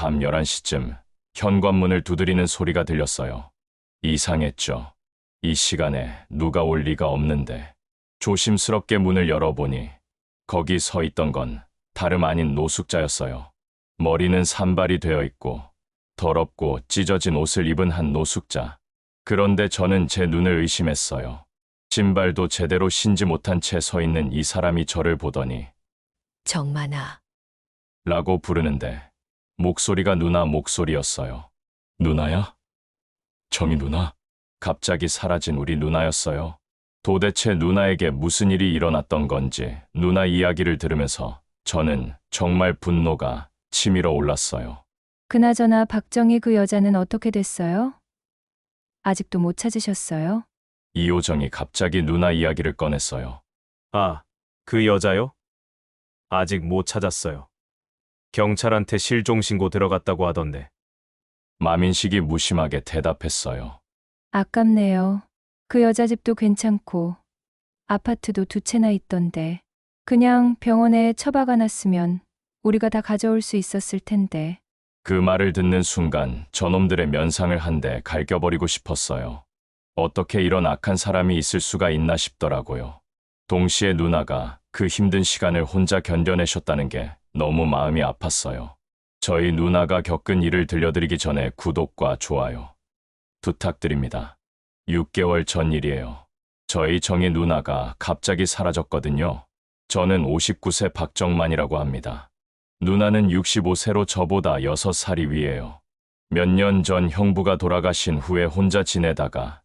밤 11시쯤 현관문을 두드리는 소리가 들렸어요. 이상했죠. 이 시간에 누가 올 리가 없는데 조심스럽게 문을 열어보니 거기 서 있던 건 다름 아닌 노숙자였어요. 머리는 산발이 되어 있고 더럽고 찢어진 옷을 입은 한 노숙자. 그런데 저는 제 눈을 의심했어요. 신발도 제대로 신지 못한 채 서 있는 이 사람이 저를 보더니 정만아, 라고 부르는데 목소리가 누나 목소리였어요. 누나야? 정희 누나? 갑자기 사라진 우리 누나였어요. 도대체 누나에게 무슨 일이 일어났던 건지 누나 이야기를 들으면서 저는 정말 분노가 치밀어 올랐어요. 그나저나 박정희 그 여자는 어떻게 됐어요? 아직도 못 찾으셨어요? 이호정이 갑자기 누나 이야기를 꺼냈어요. 아, 그 여자요? 아직 못 찾았어요. 경찰한테 실종 신고 들어갔다고 하던데. 마민식이 무심하게 대답했어요. 아깝네요. 그 여자 집도 괜찮고 아파트도 2채나 있던데 그냥 병원에 처박아 놨으면 우리가 다 가져올 수 있었을 텐데. 그 말을 듣는 순간 저놈들의 면상을 한 대 갈겨버리고 싶었어요. 어떻게 이런 악한 사람이 있을 수가 있나 싶더라고요. 동시에 누나가 그 힘든 시간을 혼자 견뎌내셨다는 게 너무 마음이 아팠어요. 저희 누나가 겪은 일을 들려드리기 전에 구독과 좋아요 부탁드립니다. 6개월 전 일이에요. 저희 정희 누나가 갑자기 사라졌거든요. 저는 59세 박정만이라고 합니다. 누나는 65세로 저보다 6살이 위에요. 몇 년 전 형부가 돌아가신 후에 혼자 지내다가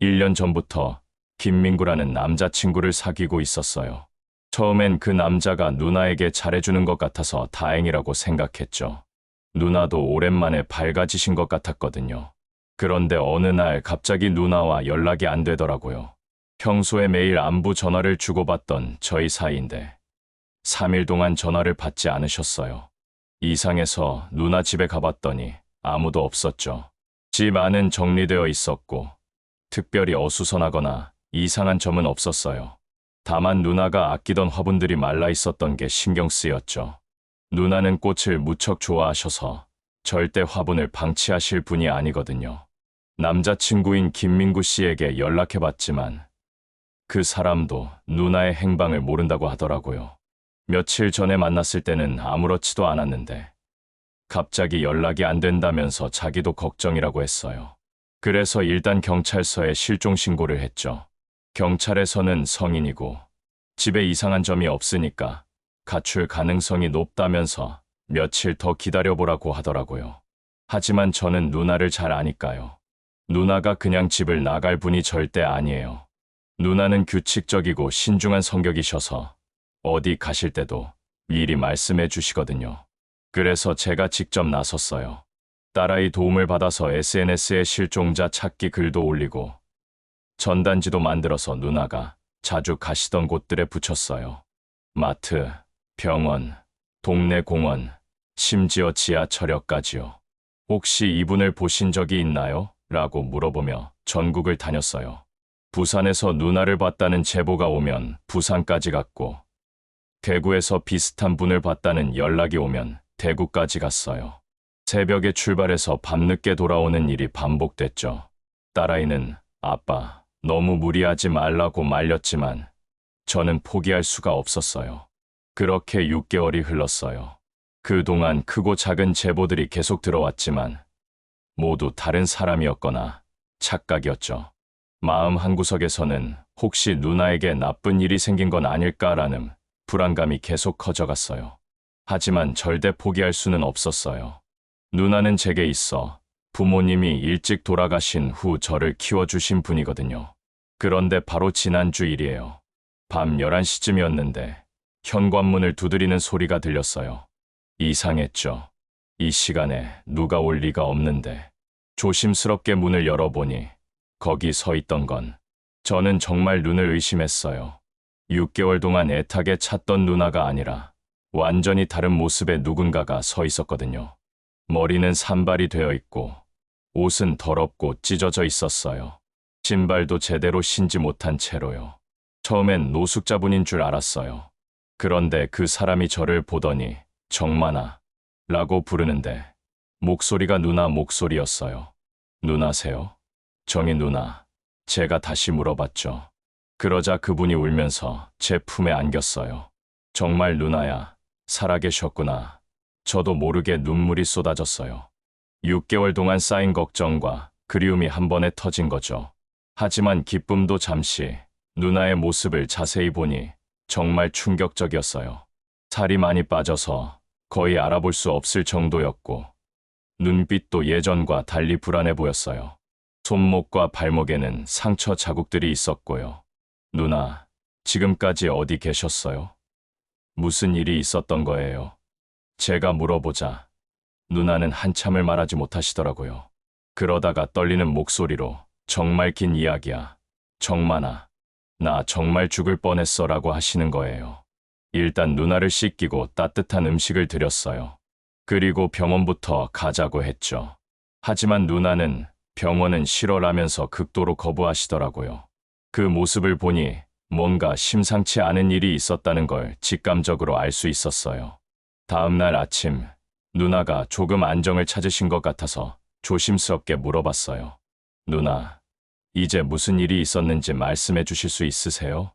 1년 전부터 김민구라는 남자친구를 사귀고 있었어요. 처음엔 그 남자가 누나에게 잘해주는 것 같아서 다행이라고 생각했죠. 누나도 오랜만에 밝아지신 것 같았거든요. 그런데 어느 날 갑자기 누나와 연락이 안 되더라고요. 평소에 매일 안부 전화를 주고받던 저희 사이인데 3일 동안 전화를 받지 않으셨어요. 이상해서 누나 집에 가봤더니 아무도 없었죠. 집 안은 정리되어 있었고 특별히 어수선하거나 이상한 점은 없었어요. 다만 누나가 아끼던 화분들이 말라 있었던 게 신경 쓰였죠. 누나는 꽃을 무척 좋아하셔서 절대 화분을 방치하실 분이 아니거든요. 남자친구인 김민구 씨에게 연락해봤지만 그 사람도 누나의 행방을 모른다고 하더라고요. 며칠 전에 만났을 때는 아무렇지도 않았는데 갑자기 연락이 안 된다면서 자기도 걱정이라고 했어요. 그래서 일단 경찰서에 실종 신고를 했죠. 경찰에서는 성인이고 집에 이상한 점이 없으니까 가출 가능성이 높다면서 며칠 더 기다려보라고 하더라고요. 하지만 저는 누나를 잘 아니까요. 누나가 그냥 집을 나갈 분이 절대 아니에요. 누나는 규칙적이고 신중한 성격이셔서 어디 가실 때도 미리 말씀해 주시거든요. 그래서 제가 직접 나섰어요. 딸아이 도움을 받아서 SNS에 실종자 찾기 글도 올리고 전단지도 만들어서 누나가 자주 가시던 곳들에 붙였어요. 마트, 병원, 동네 공원, 심지어 지하철역까지요. 혹시 이분을 보신 적이 있나요? 라고 물어보며 전국을 다녔어요. 부산에서 누나를 봤다는 제보가 오면 부산까지 갔고 대구에서 비슷한 분을 봤다는 연락이 오면 대구까지 갔어요. 새벽에 출발해서 밤늦게 돌아오는 일이 반복됐죠. 딸아이는 아빠, 너무 무리하지 말라고 말렸지만 저는 포기할 수가 없었어요. 그렇게 6개월이 흘렀어요. 그동안 크고 작은 제보들이 계속 들어왔지만 모두 다른 사람이었거나 착각이었죠. 마음 한구석에서는 혹시 누나에게 나쁜 일이 생긴 건 아닐까라는 불안감이 계속 커져갔어요. 하지만 절대 포기할 수는 없었어요. 누나는 제게 있어 부모님이 일찍 돌아가신 후 저를 키워주신 분이거든요. 그런데 바로 지난주 일이에요. 밤 11시쯤이었는데 현관문을 두드리는 소리가 들렸어요. 이상했죠. 이 시간에 누가 올 리가 없는데 조심스럽게 문을 열어보니 거기 서 있던 건 저는 정말 눈을 의심했어요. 6개월 동안 애타게 찾던 누나가 아니라 완전히 다른 모습의 누군가가 서 있었거든요. 머리는 산발이 되어 있고 옷은 더럽고 찢어져 있었어요. 신발도 제대로 신지 못한 채로요. 처음엔 노숙자분인 줄 알았어요. 그런데 그 사람이 저를 보더니 정만아 라고 부르는데 목소리가 누나 목소리였어요. 누나세요? 정희 누나. 제가 다시 물어봤죠. 그러자 그분이 울면서 제 품에 안겼어요. 정말 누나야, 살아계셨구나. 저도 모르게 눈물이 쏟아졌어요. 6개월 동안 쌓인 걱정과 그리움이 한 번에 터진 거죠. 하지만 기쁨도 잠시, 누나의 모습을 자세히 보니 정말 충격적이었어요. 살이 많이 빠져서 거의 알아볼 수 없을 정도였고, 눈빛도 예전과 달리 불안해 보였어요. 손목과 발목에는 상처 자국들이 있었고요. 누나, 지금까지 어디 계셨어요? 무슨 일이 있었던 거예요? 제가 물어보자 누나는 한참을 말하지 못하시더라고요. 그러다가 떨리는 목소리로 정말 긴 이야기야. 정만아, 나 정말 죽을 뻔했어 라고 하시는 거예요. 일단 누나를 씻기고 따뜻한 음식을 드렸어요. 그리고 병원부터 가자고 했죠. 하지만 누나는 병원은 싫어라면서 극도로 거부하시더라고요. 그 모습을 보니 뭔가 심상치 않은 일이 있었다는 걸 직감적으로 알 수 있었어요. 다음 날 아침, 누나가 조금 안정을 찾으신 것 같아서 조심스럽게 물어봤어요. 누나, 이제 무슨 일이 있었는지 말씀해 주실 수 있으세요?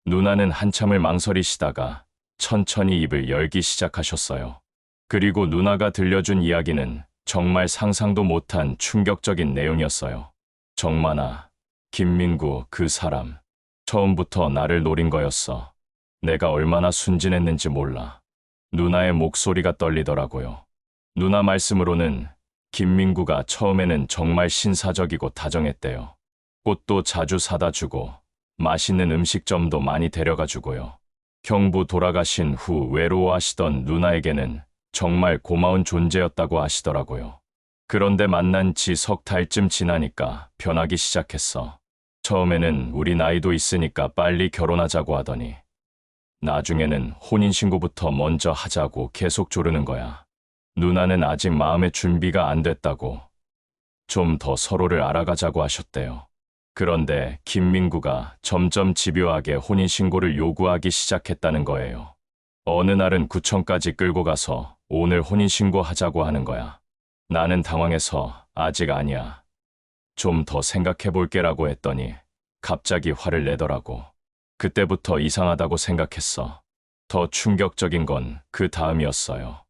누나는 한참을 망설이시다가 천천히 입을 열기 시작하셨어요. 그리고 누나가 들려준 이야기는 정말 상상도 못한 충격적인 내용이었어요. 정만아, 김민구 그 사람, 처음부터 나를 노린 거였어. 내가 얼마나 순진했는지 몰라. 누나의 목소리가 떨리더라고요. 누나 말씀으로는 김민구가 처음에는 정말 신사적이고 다정했대요. 꽃도 자주 사다 주고 맛있는 음식점도 많이 데려가 주고요. 형부 돌아가신 후 외로워하시던 누나에게는 정말 고마운 존재였다고 하시더라고요. 그런데 만난 지 석 달쯤 지나니까 변하기 시작했어. 처음에는 우리 나이도 있으니까 빨리 결혼하자고 하더니 나중에는 혼인신고부터 먼저 하자고 계속 조르는 거야. 누나는 아직 마음의 준비가 안 됐다고 좀 더 서로를 알아가자고 하셨대요. 그런데 김민구가 점점 집요하게 혼인신고를 요구하기 시작했다는 거예요. 어느 날은 구청까지 끌고 가서 오늘 혼인신고 하자고 하는 거야. 나는 당황해서 아직 아니야. 좀 더 생각해 볼게라고 했더니 갑자기 화를 내더라고. 그때부터 이상하다고 생각했어. 더 충격적인 건 그 다음이었어요.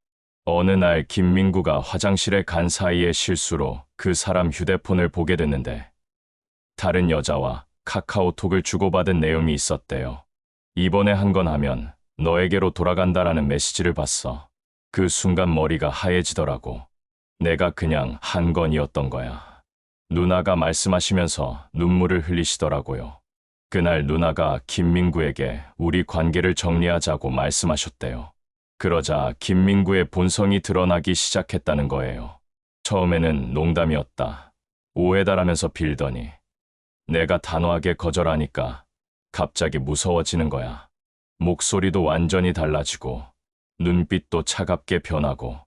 어느 날 김민구가 화장실에 간 사이에 실수로 그 사람 휴대폰을 보게 됐는데 다른 여자와 카카오톡을 주고받은 내용이 있었대요. 이번에 한 건 하면 너에게로 돌아간다라는 메시지를 봤어. 그 순간 머리가 하얘지더라고. 내가 그냥 한 건이었던 거야. 누나가 말씀하시면서 눈물을 흘리시더라고요. 그날 누나가 김민구에게 우리 관계를 정리하자고 말씀하셨대요. 그러자 김민구의 본성이 드러나기 시작했다는 거예요. 처음에는 농담이었다. 오해다라면서 빌더니 내가 단호하게 거절하니까 갑자기 무서워지는 거야. 목소리도 완전히 달라지고 눈빛도 차갑게 변하고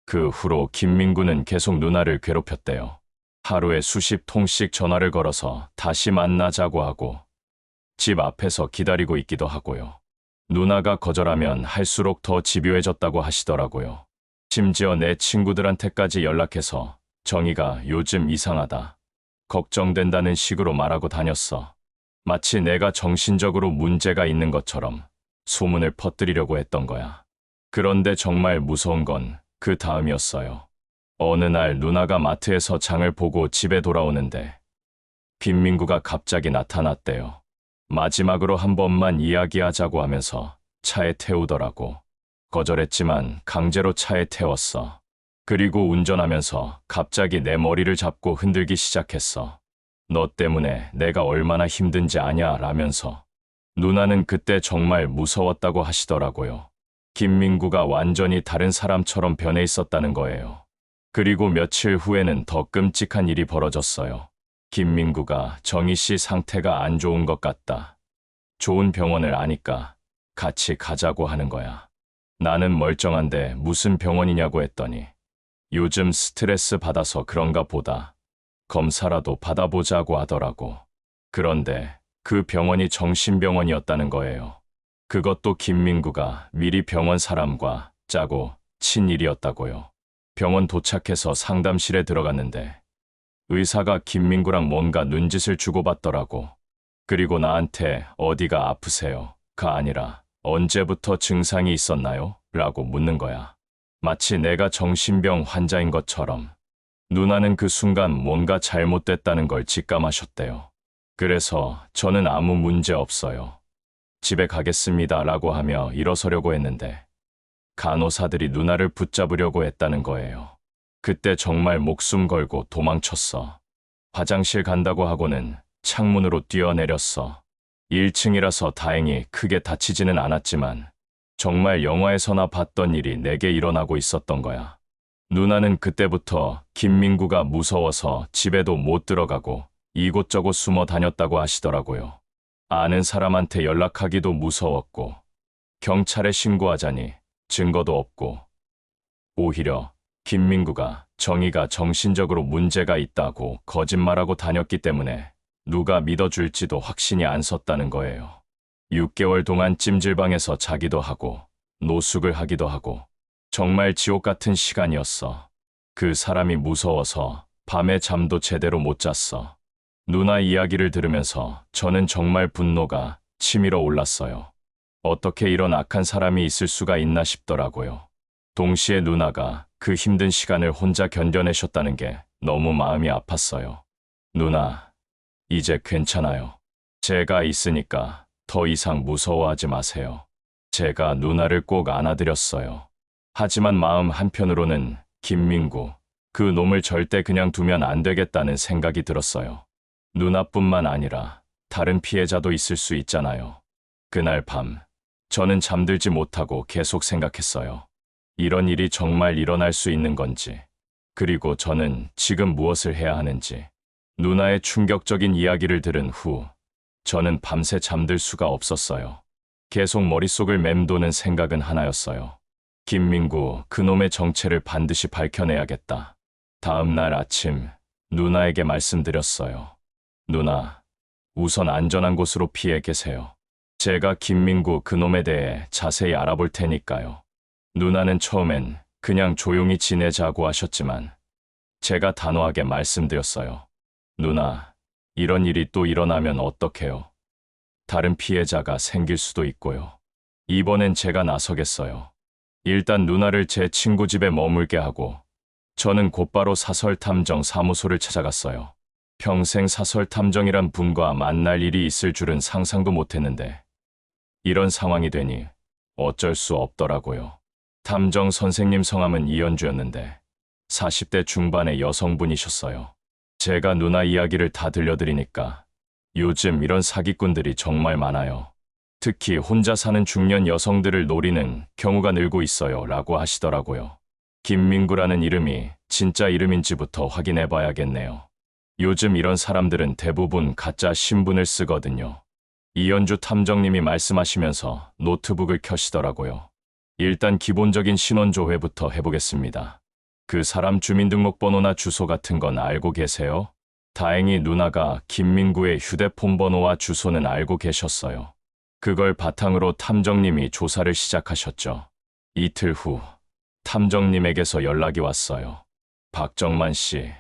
그 후로 김민구는 계속 누나를 괴롭혔대요. 하루에 수십 통씩 전화를 걸어서 다시 만나자고 하고 집 앞에서 기다리고 있기도 하고요. 누나가 거절하면 할수록 더 집요해졌다고 하시더라고요. 심지어 내 친구들한테까지 연락해서 정희가 요즘 이상하다. 걱정된다는 식으로 말하고 다녔어. 마치 내가 정신적으로 문제가 있는 것처럼 소문을 퍼뜨리려고 했던 거야. 그런데 정말 무서운 건 그 다음이었어요. 어느 날 누나가 마트에서 장을 보고 집에 돌아오는데 김민구가 갑자기 나타났대요. 마지막으로 한 번만 이야기하자고 하면서 차에 태우더라고. 거절했지만 강제로 차에 태웠어. 그리고 운전하면서 갑자기 내 머리를 잡고 흔들기 시작했어. 너 때문에 내가 얼마나 힘든지 아냐 라면서. 누나는 그때 정말 무서웠다고 하시더라고요. 김민구가 완전히 다른 사람처럼 변해 있었다는 거예요. 그리고 며칠 후에는 더 끔찍한 일이 벌어졌어요. 김민구가 정희 씨 상태가 안 좋은 것 같다. 좋은 병원을 아니까 같이 가자고 하는 거야. 나는 멀쩡한데 무슨 병원이냐고 했더니 요즘 스트레스 받아서 그런가 보다. 검사라도 받아보자고 하더라고. 그런데 그 병원이 정신병원이었다는 거예요. 그것도 김민구가 미리 병원 사람과 짜고 친 일이었다고요. 병원 도착해서 상담실에 들어갔는데 의사가 김민구랑 뭔가 눈짓을 주고받더라고. 그리고 나한테 어디가 아프세요?가 아니라 언제부터 증상이 있었나요? 라고 묻는 거야. 마치 내가 정신병 환자인 것처럼. 누나는 그 순간 뭔가 잘못됐다는 걸 직감하셨대요. 그래서 저는 아무 문제 없어요. 집에 가겠습니다 라고 하며 일어서려고 했는데 간호사들이 누나를 붙잡으려고 했다는 거예요. 그때 정말 목숨 걸고 도망쳤어. 화장실 간다고 하고는 창문으로 뛰어내렸어. 1층이라서 다행히 크게 다치지는 않았지만 정말 영화에서나 봤던 일이 내게 일어나고 있었던 거야. 누나는 그때부터 김민구가 무서워서 집에도 못 들어가고 이곳저곳 숨어 다녔다고 하시더라고요. 아는 사람한테 연락하기도 무서웠고 경찰에 신고하자니 증거도 없고 오히려 김민구가 정의가 정신적으로 문제가 있다고 거짓말하고 다녔기 때문에 누가 믿어줄지도 확신이 안 섰다는 거예요. 6개월 동안 찜질방에서 자기도 하고 노숙을 하기도 하고 정말 지옥 같은 시간이었어. 그 사람이 무서워서 밤에 잠도 제대로 못 잤어. 누나 이야기를 들으면서 저는 정말 분노가 치밀어 올랐어요. 어떻게 이런 악한 사람이 있을 수가 있나 싶더라고요. 동시에 누나가 그 힘든 시간을 혼자 견뎌내셨다는 게 너무 마음이 아팠어요. 누나, 이제 괜찮아요. 제가 있으니까 더 이상 무서워하지 마세요. 제가 누나를 꼭 안아드렸어요. 하지만 마음 한편으로는 김민구, 그 놈을 절대 그냥 두면 안 되겠다는 생각이 들었어요. 누나뿐만 아니라 다른 피해자도 있을 수 있잖아요. 그날 밤, 저는 잠들지 못하고 계속 생각했어요. 이런 일이 정말 일어날 수 있는 건지, 그리고 저는 지금 무엇을 해야 하는지. 누나의 충격적인 이야기를 들은 후, 저는 밤새 잠들 수가 없었어요. 계속 머릿속을 맴도는 생각은 하나였어요. 김민구, 그놈의 정체를 반드시 밝혀내야겠다. 다음 날 아침, 누나에게 말씀드렸어요. 누나, 우선 안전한 곳으로 피해 계세요. 제가 김민구 그놈에 대해 자세히 알아볼 테니까요. 누나는 처음엔 그냥 조용히 지내자고 하셨지만 제가 단호하게 말씀드렸어요. 누나, 이런 일이 또 일어나면 어떡해요? 다른 피해자가 생길 수도 있고요. 이번엔 제가 나서겠어요. 일단 누나를 제 친구 집에 머물게 하고 저는 곧바로 사설탐정 사무소를 찾아갔어요. 평생 사설탐정이란 분과 만날 일이 있을 줄은 상상도 못했는데 이런 상황이 되니 어쩔 수 없더라고요. 탐정 선생님 성함은 이연주였는데 40대 중반의 여성분이셨어요. 제가 누나 이야기를 다 들려드리니까 요즘 이런 사기꾼들이 정말 많아요. 특히 혼자 사는 중년 여성들을 노리는 경우가 늘고 있어요 라고 하시더라고요. 김민구라는 이름이 진짜 이름인지부터 확인해 봐야겠네요. 요즘 이런 사람들은 대부분 가짜 신분을 쓰거든요. 이연주 탐정님이 말씀하시면서 노트북을 켜시더라고요. 일단 기본적인 신원조회부터 해보겠습니다. 그 사람 주민등록번호나 주소 같은 건 알고 계세요? 다행히 누나가 김민구의 휴대폰 번호와 주소는 알고 계셨어요. 그걸 바탕으로 탐정님이 조사를 시작하셨죠. 이틀 후 탐정님에게서 연락이 왔어요. 박정만 씨,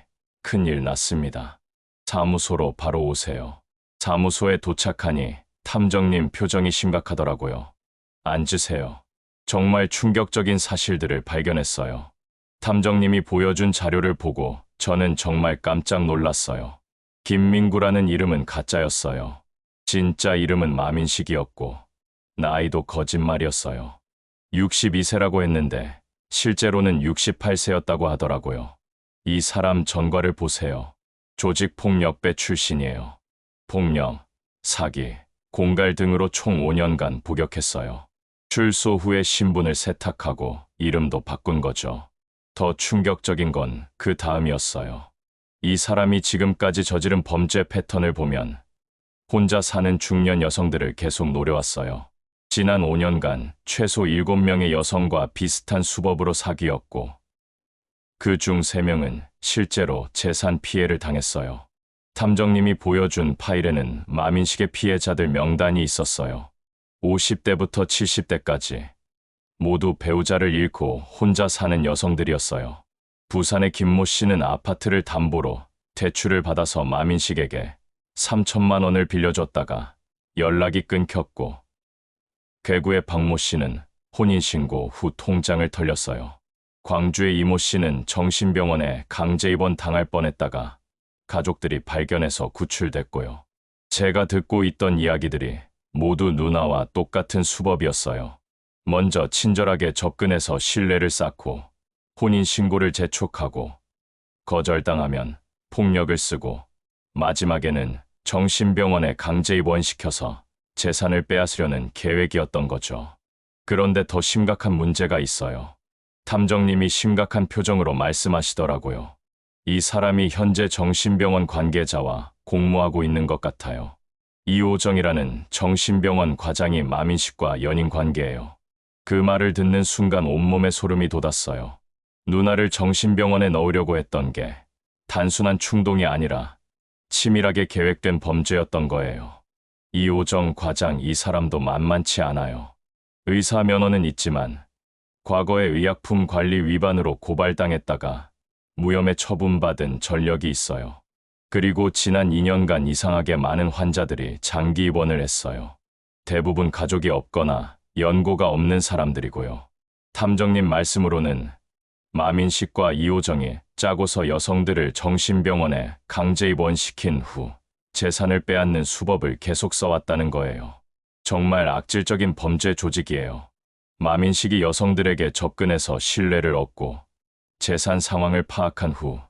큰일 났습니다. 사무소로 바로 오세요. 사무소에 도착하니 탐정님 표정이 심각하더라고요. 앉으세요. 정말 충격적인 사실들을 발견했어요. 탐정님이 보여준 자료를 보고 저는 정말 깜짝 놀랐어요. 김민구라는 이름은 가짜였어요. 진짜 이름은 마민식이었고 나이도 거짓말이었어요. 62세라고 했는데 실제로는 68세였다고 하더라고요. 이 사람 전과를 보세요. 조직폭력배 출신이에요. 폭력, 사기, 공갈 등으로 총 5년간 복역했어요. 출소 후에 신분을 세탁하고 이름도 바꾼 거죠. 더 충격적인 건 그 다음이었어요. 이 사람이 지금까지 저지른 범죄 패턴을 보면 혼자 사는 중년 여성들을 계속 노려왔어요. 지난 5년간 최소 7명의 여성과 비슷한 수법으로 사귀었고 그 중 3명은 실제로 재산 피해를 당했어요. 탐정님이 보여준 파일에는 마민식의 피해자들 명단이 있었어요. 50대부터 70대까지 모두 배우자를 잃고 혼자 사는 여성들이었어요. 부산의 김모 씨는 아파트를 담보로 대출을 받아서 마민식에게 3천만 원을 빌려줬다가 연락이 끊겼고, 괴구의 박모 씨는 혼인신고 후 통장을 털렸어요. 광주의 이모 씨는 정신병원에 강제 입원 당할 뻔했다가 가족들이 발견해서 구출됐고요. 제가 듣고 있던 이야기들이 모두 누나와 똑같은 수법이었어요. 먼저 친절하게 접근해서 신뢰를 쌓고 혼인신고를 재촉하고, 거절당하면 폭력을 쓰고, 마지막에는 정신병원에 강제 입원시켜서 재산을 빼앗으려는 계획이었던 거죠. 그런데 더 심각한 문제가 있어요. 탐정님이 심각한 표정으로 말씀하시더라고요. 이 사람이 현재 정신병원 관계자와 공모하고 있는 것 같아요. 이호정이라는 정신병원 과장이 마민식과 연인 관계예요. 그 말을 듣는 순간 온몸에 소름이 돋았어요. 누나를 정신병원에 넣으려고 했던 게 단순한 충동이 아니라 치밀하게 계획된 범죄였던 거예요. 이호정 과장, 이 사람도 만만치 않아요. 의사 면허는 있지만 과거에 의약품 관리 위반으로 고발당했다가 무혐의 처분받은 전력이 있어요. 그리고 지난 2년간 이상하게 많은 환자들이 장기 입원을 했어요. 대부분 가족이 없거나 연고가 없는 사람들이고요. 탐정님 말씀으로는 마민식과 이호정이 짜고서 여성들을 정신병원에 강제 입원시킨 후 재산을 빼앗는 수법을 계속 써왔다는 거예요. 정말 악질적인 범죄 조직이에요. 마민식이 여성들에게 접근해서 신뢰를 얻고 재산 상황을 파악한 후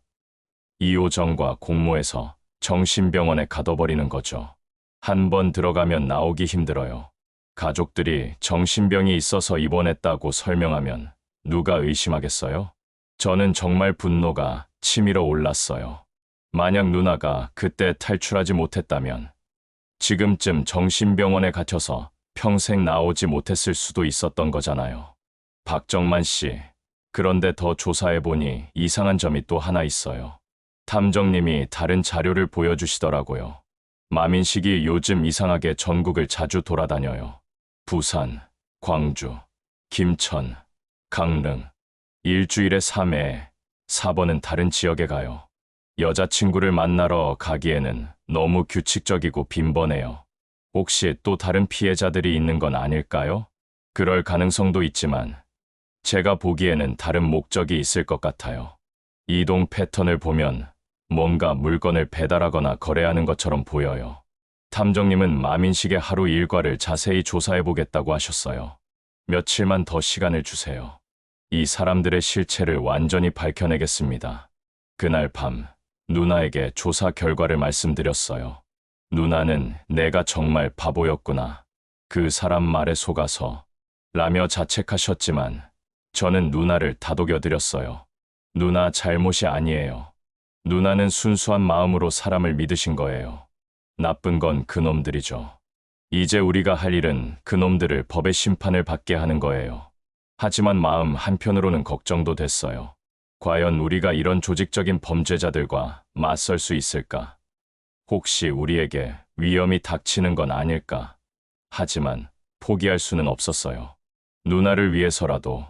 이호정과 공모해서 정신병원에 가둬버리는 거죠. 한 번 들어가면 나오기 힘들어요. 가족들이 정신병이 있어서 입원했다고 설명하면 누가 의심하겠어요? 저는 정말 분노가 치밀어 올랐어요. 만약 누나가 그때 탈출하지 못했다면 지금쯤 정신병원에 갇혀서 평생 나오지 못했을 수도 있었던 거잖아요. 박정만 씨, 그런데 더 조사해보니 이상한 점이 또 하나 있어요. 탐정님이 다른 자료를 보여주시더라고요. 마민식이 요즘 이상하게 전국을 자주 돌아다녀요. 부산, 광주, 김천, 강릉, 일주일에 3회, 4번은 다른 지역에 가요. 여자친구를 만나러 가기에는 너무 규칙적이고 빈번해요. 혹시 또 다른 피해자들이 있는 건 아닐까요? 그럴 가능성도 있지만 제가 보기에는 다른 목적이 있을 것 같아요. 이동 패턴을 보면 뭔가 물건을 배달하거나 거래하는 것처럼 보여요. 탐정님은 마민식의 하루 일과를 자세히 조사해보겠다고 하셨어요. 며칠만 더 시간을 주세요. 이 사람들의 실체를 완전히 밝혀내겠습니다. 그날 밤 누나에게 조사 결과를 말씀드렸어요. 누나는 내가 정말 바보였구나. 그 사람 말에 속아서 라며 자책하셨지만 저는 누나를 다독여드렸어요. 누나 잘못이 아니에요. 누나는 순수한 마음으로 사람을 믿으신 거예요. 나쁜 건 그놈들이죠. 이제 우리가 할 일은 그놈들을 법의 심판을 받게 하는 거예요. 하지만 마음 한편으로는 걱정도 됐어요. 과연 우리가 이런 조직적인 범죄자들과 맞설 수 있을까? 혹시 우리에게 위험이 닥치는 건 아닐까? 하지만 포기할 수는 없었어요. 누나를 위해서라도,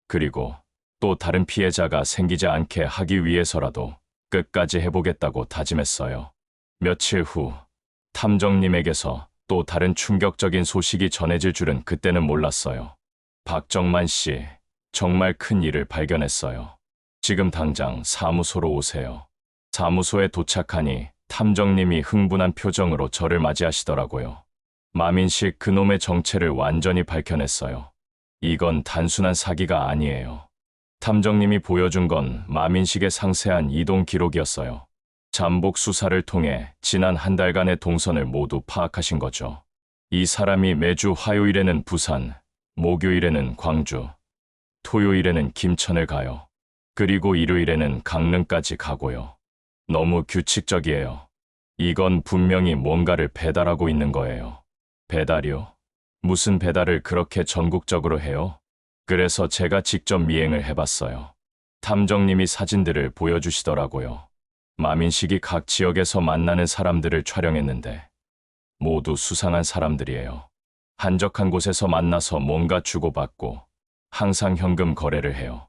그리고 또 다른 피해자가 생기지 않게 하기 위해서라도 끝까지 해보겠다고 다짐했어요. 며칠 후 탐정님에게서 또 다른 충격적인 소식이 전해질 줄은 그때는 몰랐어요. 박정만 씨, 정말 큰 일을 발견했어요. 지금 당장 사무소로 오세요. 사무소에 도착하니 탐정님이 흥분한 표정으로 저를 맞이하시더라고요. 마민식 그놈의 정체를 완전히 밝혀냈어요. 이건 단순한 사기가 아니에요. 탐정님이 보여준 건 마민식의 상세한 이동 기록이었어요. 잠복 수사를 통해 지난 한 달간의 동선을 모두 파악하신 거죠. 이 사람이 매주 화요일에는 부산, 목요일에는 광주, 토요일에는 김천을 가요. 그리고 일요일에는 강릉까지 가고요. 너무 규칙적이에요. 이건 분명히 뭔가를 배달하고 있는 거예요. 배달이요? 무슨 배달을 그렇게 전국적으로 해요? 그래서 제가 직접 미행을 해봤어요. 탐정님이 사진들을 보여주시더라고요. 마민식이 각 지역에서 만나는 사람들을 촬영했는데 모두 수상한 사람들이에요. 한적한 곳에서 만나서 뭔가 주고받고 항상 현금 거래를 해요.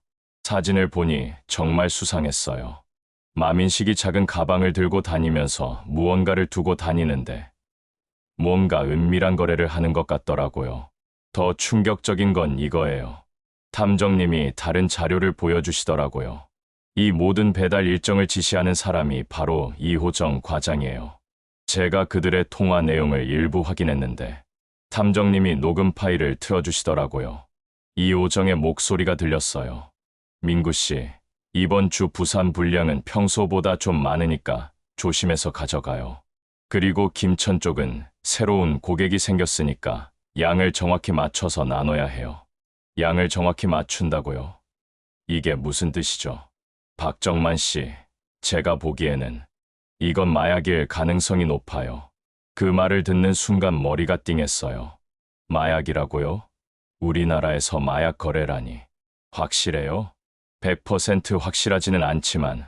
사진을 보니 정말 수상했어요. 마민식이 작은 가방을 들고 다니면서 무언가를 두고 다니는데 뭔가 은밀한 거래를 하는 것 같더라고요. 더 충격적인 건 이거예요. 탐정님이 다른 자료를 보여주시더라고요. 이 모든 배달 일정을 지시하는 사람이 바로 이호정 과장이에요. 제가 그들의 통화 내용을 일부 확인했는데 탐정님이 녹음 파일을 틀어주시더라고요. 이호정의 목소리가 들렸어요. 민구 씨, 이번 주 부산 분량은 평소보다 좀 많으니까 조심해서 가져가요. 그리고 김천 쪽은 새로운 고객이 생겼으니까 양을 정확히 맞춰서 나눠야 해요. 양을 정확히 맞춘다고요? 이게 무슨 뜻이죠? 박정만 씨, 제가 보기에는 이건 마약일 가능성이 높아요. 그 말을 듣는 순간 머리가 띵했어요. 마약이라고요? 우리나라에서 마약 거래라니. 확실해요? 100% 확실하지는 않지만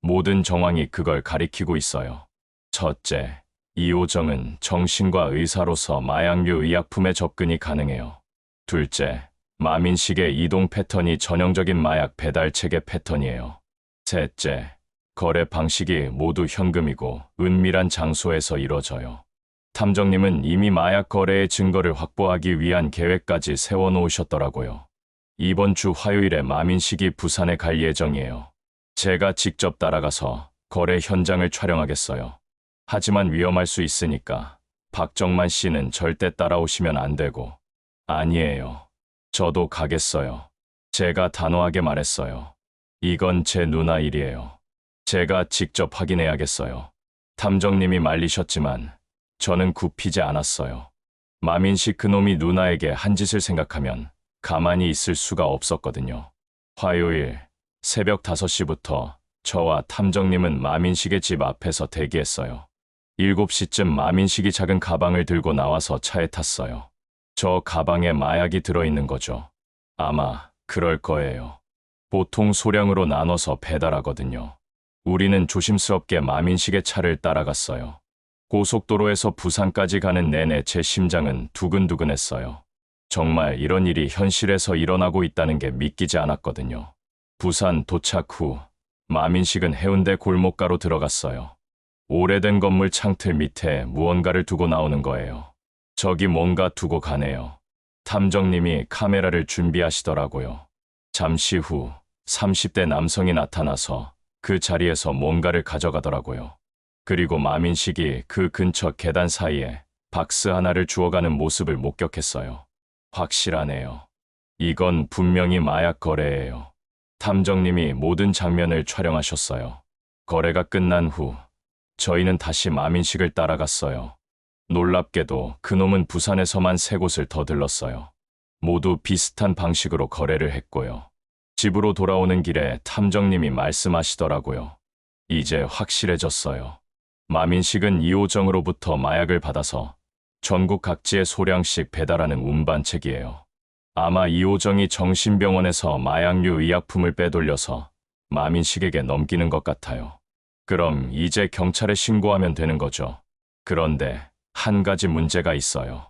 모든 정황이 그걸 가리키고 있어요. 첫째, 이호정은 정신과 의사로서 마약류 의약품에 접근이 가능해요. 둘째, 마민식의 이동 패턴이 전형적인 마약 배달 체계 패턴이에요. 셋째, 거래 방식이 모두 현금이고 은밀한 장소에서 이뤄져요. 탐정님은 이미 마약 거래의 증거를 확보하기 위한 계획까지 세워놓으셨더라고요. 이번 주 화요일에 마민식이 부산에 갈 예정이에요. 제가 직접 따라가서 거래 현장을 촬영하겠어요. 하지만 위험할 수 있으니까 박정만 씨는 절대 따라오시면 안 되고. 아니에요. 저도 가겠어요. 제가 단호하게 말했어요. 이건 제 누나 일이에요. 제가 직접 확인해야겠어요. 탐정님이 말리셨지만 저는 굽히지 않았어요. 마민식 그놈이 누나에게 한 짓을 생각하면 가만히 있을 수가 없었거든요. 화요일 새벽 5시부터 저와 탐정님은 마민식의 집 앞에서 대기했어요. 7시쯤 마민식이 작은 가방을 들고 나와서 차에 탔어요. 저 가방에 마약이 들어있는 거죠. 아마 그럴 거예요. 보통 소량으로 나눠서 배달하거든요. 우리는 조심스럽게 마민식의 차를 따라갔어요. 고속도로에서 부산까지 가는 내내 제 심장은 두근두근했어요. 정말 이런 일이 현실에서 일어나고 있다는 게 믿기지 않았거든요. 부산 도착 후 마민식은 해운대 골목가로 들어갔어요. 오래된 건물 창틀 밑에 무언가를 두고 나오는 거예요. 저기 뭔가 두고 가네요. 탐정님이 카메라를 준비하시더라고요. 잠시 후 30대 남성이 나타나서 그 자리에서 뭔가를 가져가더라고요. 그리고 마민식이 그 근처 계단 사이에 박스 하나를 주워가는 모습을 목격했어요. 확실하네요. 이건 분명히 마약 거래예요. 탐정님이 모든 장면을 촬영하셨어요. 거래가 끝난 후 저희는 다시 마민식을 따라갔어요. 놀랍게도 그놈은 부산에서만 3곳을 더 들렀어요. 모두 비슷한 방식으로 거래를 했고요. 집으로 돌아오는 길에 탐정님이 말씀하시더라고요. 이제 확실해졌어요. 마민식은 이호정으로부터 마약을 받아서 전국 각지에 소량씩 배달하는 운반책이에요. 아마 이호정이 정신병원에서 마약류 의약품을 빼돌려서 마민식에게 넘기는 것 같아요. 그럼 이제 경찰에 신고하면 되는 거죠. 그런데 한 가지 문제가 있어요.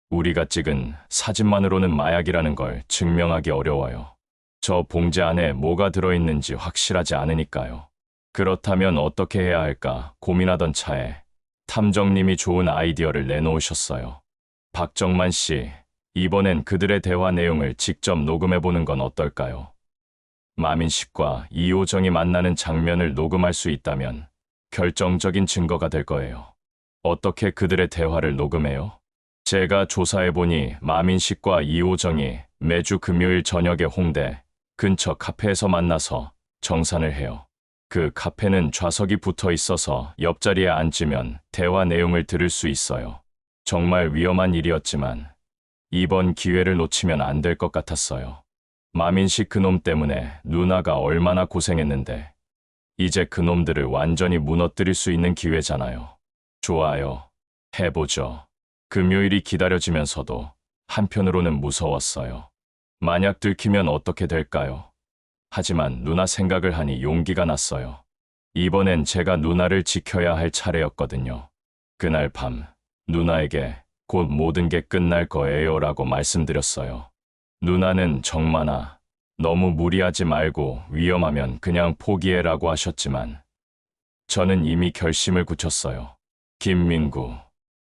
우리가 찍은 사진만으로는 마약이라는 걸 증명하기 어려워요. 저 봉지 안에 뭐가 들어있는지 확실하지 않으니까요. 그렇다면 어떻게 해야 할까 고민하던 차에 탐정님이 좋은 아이디어를 내놓으셨어요. 박정만 씨, 이번엔 그들의 대화 내용을 직접 녹음해보는 건 어떨까요? 마민식과 이호정이 만나는 장면을 녹음할 수 있다면 결정적인 증거가 될 거예요. 어떻게 그들의 대화를 녹음해요? 제가 조사해보니 마민식과 이호정이 매주 금요일 저녁에 홍대 근처 카페에서 만나서 정산을 해요. 그 카페는 좌석이 붙어 있어서 옆자리에 앉으면 대화 내용을 들을 수 있어요. 정말 위험한 일이었지만 이번 기회를 놓치면 안 될 것 같았어요. 마민식 그놈 때문에 누나가 얼마나 고생했는데 이제 그놈들을 완전히 무너뜨릴 수 있는 기회잖아요. 좋아요. 해보죠. 금요일이 기다려지면서도 한편으로는 무서웠어요. 만약 들키면 어떻게 될까요? 하지만 누나 생각을 하니 용기가 났어요. 이번엔 제가 누나를 지켜야 할 차례였거든요. 그날 밤 누나에게 곧 모든 게 끝날 거예요 라고 말씀드렸어요. 누나는 정만아, 너무 무리하지 말고 위험하면 그냥 포기해라고 하셨지만 저는 이미 결심을 굳혔어요. 김민구,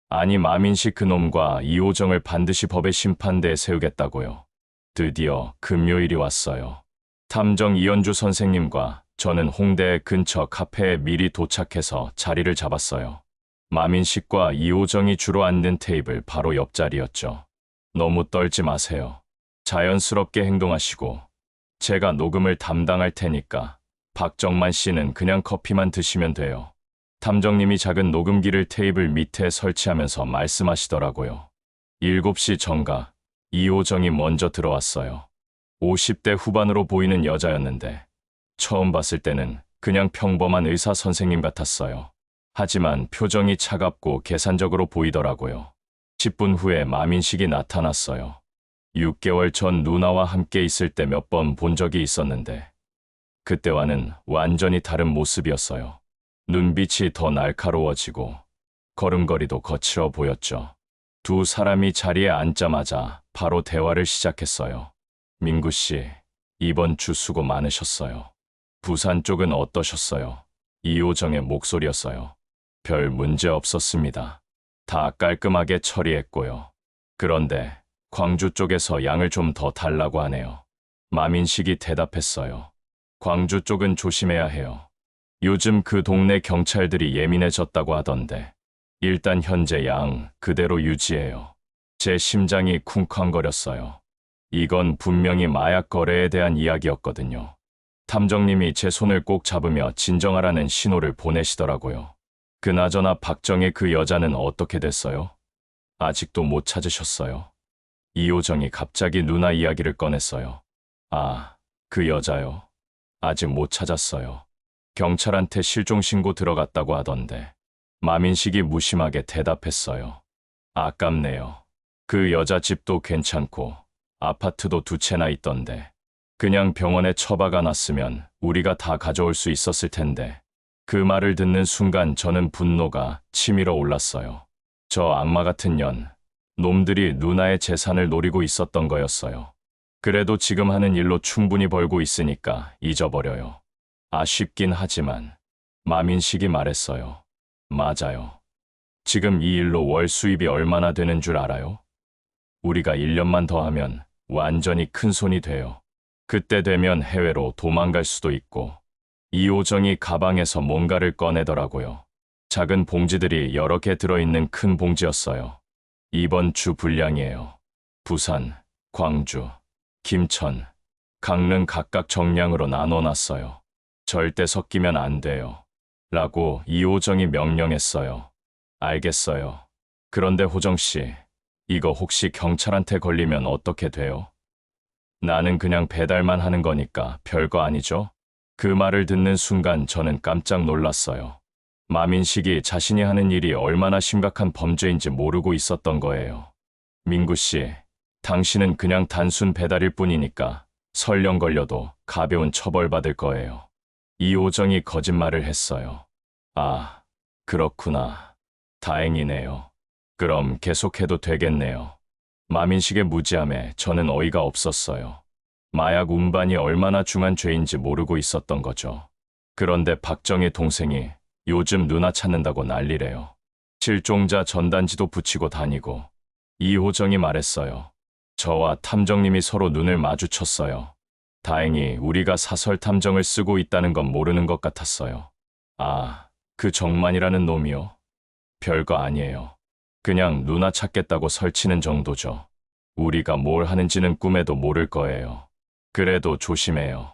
아니 마민식 그놈과 이호정을 반드시 법의 심판대에 세우겠다고요. 드디어 금요일이 왔어요. 탐정 이현주 선생님과 저는 홍대 근처 카페에 미리 도착해서 자리를 잡았어요. 마민식과 이호정이 주로 앉는 테이블 바로 옆자리였죠. 너무 떨지 마세요. 자연스럽게 행동하시고 제가 녹음을 담당할 테니까 박정만 씨는 그냥 커피만 드시면 돼요. 탐정님이 작은 녹음기를 테이블 밑에 설치하면서 말씀하시더라고요. 7시 정각, 이호정이 먼저 들어왔어요. 50대 후반으로 보이는 여자였는데 처음 봤을 때는 그냥 평범한 의사 선생님 같았어요. 하지만 표정이 차갑고 계산적으로 보이더라고요. 10분 후에 마민식이 나타났어요. 6개월 전 누나와 함께 있을 때 몇 번 본 적이 있었는데 그때와는 완전히 다른 모습이었어요. 눈빛이 더 날카로워지고 걸음걸이도 거칠어 보였죠. 두 사람이 자리에 앉자마자 바로 대화를 시작했어요. 민구 씨, 이번 주 수고 많으셨어요. 부산 쪽은 어떠셨어요? 이호정의 목소리였어요. 별 문제 없었습니다. 다 깔끔하게 처리했고요. 그런데 광주 쪽에서 양을 좀 더 달라고 하네요. 마민식이 대답했어요. 광주 쪽은 조심해야 해요. 요즘 그 동네 경찰들이 예민해졌다고 하던데 일단 현재 양 그대로 유지해요. 제 심장이 쿵쾅거렸어요. 이건 분명히 마약 거래에 대한 이야기였거든요. 탐정님이 제 손을 꼭 잡으며 진정하라는 신호를 보내시더라고요. 그나저나 박정의 그 여자는 어떻게 됐어요? 아직도 못 찾으셨어요? 이호정이 갑자기 누나 이야기를 꺼냈어요. 아, 그 여자요. 아직 못 찾았어요. 경찰한테 실종 신고 들어갔다고 하던데. 마민식이 무심하게 대답했어요. 아깝네요. 그 여자 집도 괜찮고 아파트도 2채나 있던데. 그냥 병원에 처박아 놨으면 우리가 다 가져올 수 있었을 텐데. 그 말을 듣는 순간 저는 분노가 치밀어 올랐어요. 저 악마 같은 년, 놈들이 누나의 재산을 노리고 있었던 거였어요. 그래도 지금 하는 일로 충분히 벌고 있으니까 잊어버려요. 아쉽긴 하지만 마민식이 말했어요. 맞아요. 지금 이 일로 월 수입이 얼마나 되는 줄 알아요? 우리가 1년만 더 하면 완전히 큰 손이 돼요. 그때 되면 해외로 도망갈 수도 있고. 이호정이 가방에서 뭔가를 꺼내더라고요. 작은 봉지들이 여러 개 들어있는 큰 봉지였어요. 이번 주 분량이에요. 부산, 광주, 김천, 강릉 각각 정량으로 나눠놨어요. 절대 섞이면 안 돼요. 라고 이호정이 명령했어요. 알겠어요. 그런데 호정씨, 이거 혹시 경찰한테 걸리면 어떻게 돼요? 나는 그냥 배달만 하는 거니까 별거 아니죠? 그 말을 듣는 순간 저는 깜짝 놀랐어요. 마민식이 자신이 하는 일이 얼마나 심각한 범죄인지 모르고 있었던 거예요. 민구 씨, 당신은 그냥 단순 배달일 뿐이니까 설령 걸려도 가벼운 처벌받을 거예요. 이호정이 거짓말을 했어요. 아, 그렇구나. 다행이네요. 그럼 계속해도 되겠네요. 마민식의 무지함에 저는 어이가 없었어요. 마약 운반이 얼마나 중한 죄인지 모르고 있었던 거죠. 그런데 박정희 동생이 요즘 누나 찾는다고 난리래요. 실종자 전단지도 붙이고 다니고. 이호정이 말했어요. 저와 탐정님이 서로 눈을 마주쳤어요. 다행히 우리가 사설 탐정을 쓰고 있다는 건 모르는 것 같았어요. 아, 그 정만이라는 놈이요? 별거 아니에요. 그냥 누나 찾겠다고 설치는 정도죠. 우리가 뭘 하는지는 꿈에도 모를 거예요. 그래도 조심해요.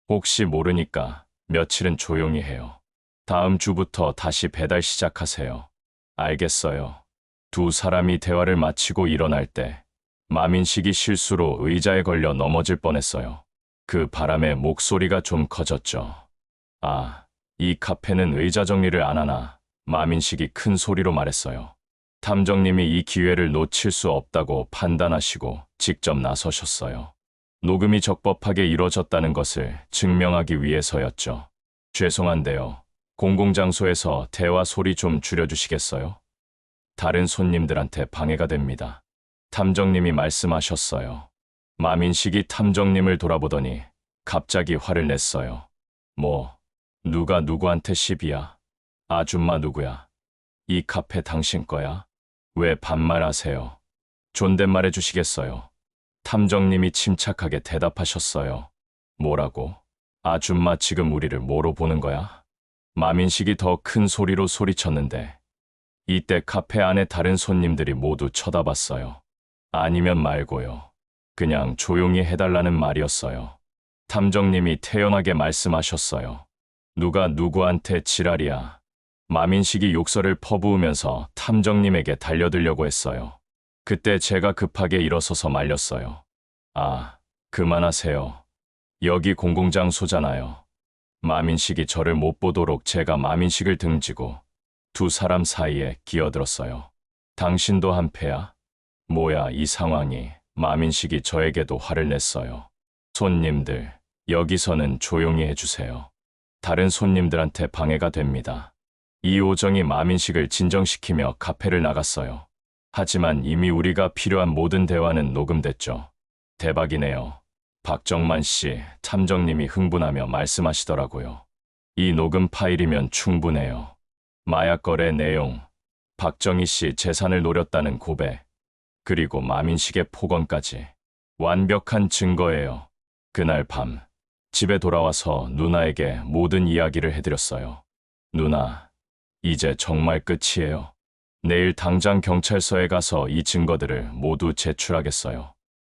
혹시 모르니까 며칠은 조용히 해요. 다음 주부터 다시 배달 시작하세요. 알겠어요. 두 사람이 대화를 마치고 일어날 때 마민식이 실수로 의자에 걸려 넘어질 뻔했어요. 그 바람에 목소리가 좀 커졌죠. 아, 이 카페는 의자 정리를 안 하나? 마민식이 큰 소리로 말했어요. 탐정님이 이 기회를 놓칠 수 없다고 판단하시고 직접 나서셨어요. 녹음이 적법하게 이뤄졌다는 것을 증명하기 위해서였죠. 죄송한데요. 공공장소에서 대화 소리 좀 줄여주시겠어요? 다른 손님들한테 방해가 됩니다. 탐정님이 말씀하셨어요. 마민식이 탐정님을 돌아보더니 갑자기 화를 냈어요. 뭐, 누가 누구한테 시비야? 아줌마 누구야? 이 카페 당신 거야? 왜 반말하세요? 존댓말해 주시겠어요? 탐정님이 침착하게 대답하셨어요. 뭐라고? 아줌마 지금 우리를 뭐로 보는 거야? 마민식이 더 큰 소리로 소리쳤는데 이때 카페 안에 다른 손님들이 모두 쳐다봤어요. 아니면 말고요. 그냥 조용히 해달라는 말이었어요. 탐정님이 태연하게 말씀하셨어요. 누가 누구한테 지랄이야. 마민식이 욕설을 퍼부으면서 탐정님에게 달려들려고 했어요. 그때 제가 급하게 일어서서 말렸어요. 아, 그만하세요. 여기 공공장소잖아요. 마민식이 저를 못 보도록 제가 마민식을 등지고 두 사람 사이에 끼어들었어요. 당신도 한패야? 뭐야 이 상황이. 마민식이 저에게도 화를 냈어요. 손님들, 여기서는 조용히 해주세요. 다른 손님들한테 방해가 됩니다. 이오정이 마민식을 진정시키며 카페를 나갔어요. 하지만 이미 우리가 필요한 모든 대화는 녹음됐죠. 대박이네요. 박정만 씨, 탐정님이 흥분하며 말씀하시더라고요. 이 녹음 파일이면 충분해요. 마약 거래 내용, 박정희 씨 재산을 노렸다는 고백, 그리고 마민식의 폭언까지 완벽한 증거예요. 그날 밤 집에 돌아와서 누나에게 모든 이야기를 해드렸어요. 누나, 이제 정말 끝이에요. 내일 당장 경찰서에 가서 이 증거들을 모두 제출하겠어요.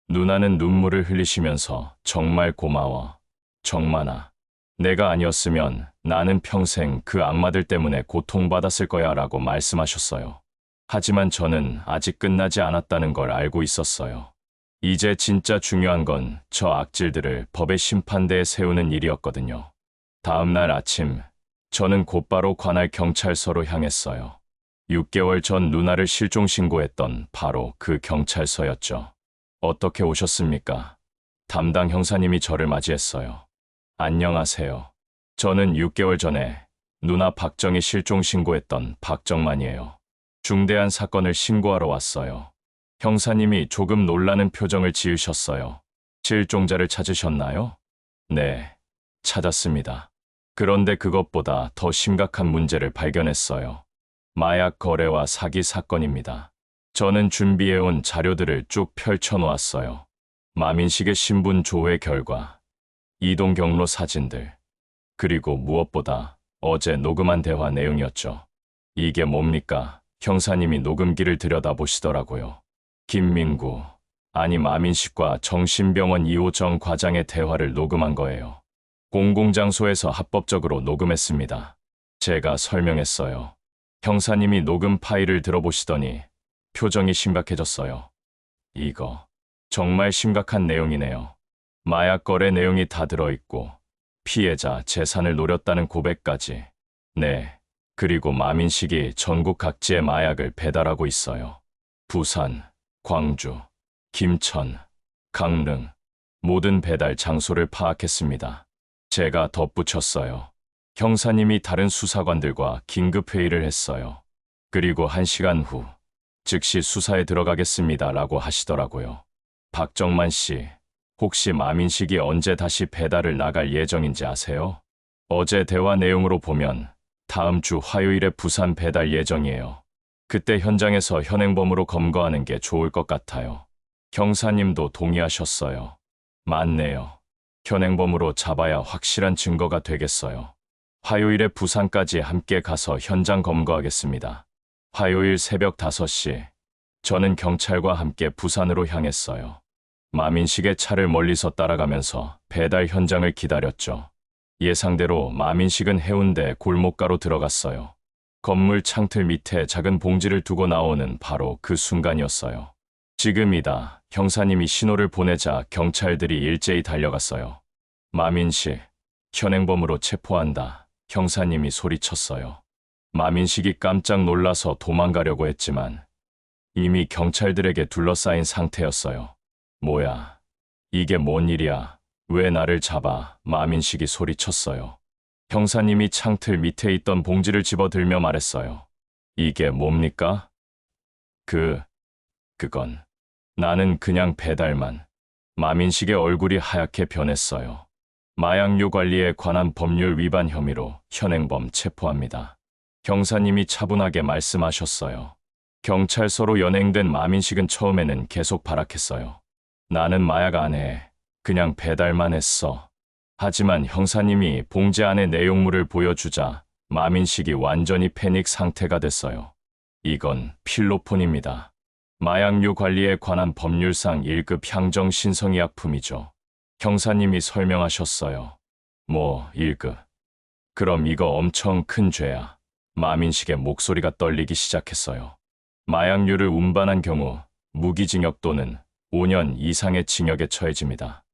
누나는 눈물을 흘리시면서 정말 고마워. 정만아. 내가 아니었으면 나는 평생 그 악마들 때문에 고통받았을 거야 라고 말씀하셨어요. 하지만 저는 아직 끝나지 않았다는 걸 알고 있었어요. 이제 진짜 중요한 건 저 악질들을 법의 심판대에 세우는 일이었거든요. 다음 날 아침, 저는 곧바로 관할 경찰서로 향했어요. 6개월 전 누나를 실종 신고했던 바로 그 경찰서였죠. 어떻게 오셨습니까? 담당 형사님이 저를 맞이했어요. 안녕하세요. 저는 6개월 전에 누나 박정희 실종 신고했던 박정만이에요. 중대한 사건을 신고하러 왔어요. 형사님이 조금 놀라는 표정을 지으셨어요. 실종자를 찾으셨나요? 네, 찾았습니다. 그런데 그것보다 더 심각한 문제를 발견했어요. 마약 거래와 사기 사건입니다. 저는 준비해온 자료들을 쭉 펼쳐놓았어요. 마민식의 신분 조회 결과, 이동 경로 사진들, 그리고 무엇보다 어제 녹음한 대화 내용이었죠. 이게 뭡니까? 형사님이 녹음기를 들여다보시더라고요. 김민구, 아니 마민식과 정신병원 이호정 과장의 대화를 녹음한 거예요. 공공장소에서 합법적으로 녹음했습니다. 제가 설명했어요. 형사님이 녹음 파일을 들어보시더니 표정이 심각해졌어요. 이거 정말 심각한 내용이네요. 마약 거래 내용이 다 들어있고 피해자 재산을 노렸다는 고백까지. 네, 그리고 마민식이 전국 각지에 마약을 배달하고 있어요. 부산, 광주, 김천, 강릉 모든 배달 장소를 파악했습니다. 제가 덧붙였어요. 형사님이 다른 수사관들과 긴급 회의를 했어요. 그리고 1시간 후 즉시 수사에 들어가겠습니다 라고 하시더라고요. 박정만 씨, 혹시 마민식이 언제 다시 배달을 나갈 예정인지 아세요? 어제 대화 내용으로 보면 다음 주 화요일에 부산 배달 예정이에요. 그때 현장에서 현행범으로 검거하는 게 좋을 것 같아요. 형사님도 동의하셨어요. 맞네요. 현행범으로 잡아야 확실한 증거가 되겠어요. 화요일에 부산까지 함께 가서 현장 검거하겠습니다. 화요일 새벽 5시, 저는 경찰과 함께 부산으로 향했어요. 마민식의 차를 멀리서 따라가면서 배달 현장을 기다렸죠. 예상대로 마민식은 해운대 골목가로 들어갔어요. 건물 창틀 밑에 작은 봉지를 두고 나오는 바로 그 순간이었어요. 지금이다. 형사님이 신호를 보내자 경찰들이 일제히 달려갔어요. 마민식, 현행범으로 체포한다. 형사님이 소리쳤어요. 마민식이 깜짝 놀라서 도망가려고 했지만 이미 경찰들에게 둘러싸인 상태였어요. 뭐야, 이게 뭔 일이야? 왜 나를 잡아? 마민식이 소리쳤어요. 형사님이 창틀 밑에 있던 봉지를 집어들며 말했어요. 이게 뭡니까? 그건 나는 그냥 배달만. 마민식의 얼굴이 하얗게 변했어요. 마약류 관리에 관한 법률 위반 혐의로 현행범 체포합니다. 형사님이 차분하게 말씀하셨어요. 경찰서로 연행된 마민식은 처음에는 계속 발악했어요. 나는 마약 안 해. 그냥 배달만 했어. 하지만 형사님이 봉제 안의 내용물을 보여주자 마민식이 완전히 패닉 상태가 됐어요. 이건 필로폰입니다. 마약류 관리에 관한 법률상 1급 향정 신성의약품이죠. 형사님이 설명하셨어요. 1급. 그럼 이거 엄청 큰 죄야. 마민식의 목소리가 떨리기 시작했어요. 마약류를 운반한 경우 무기징역 또는 5년 이상의 징역에 처해집니다.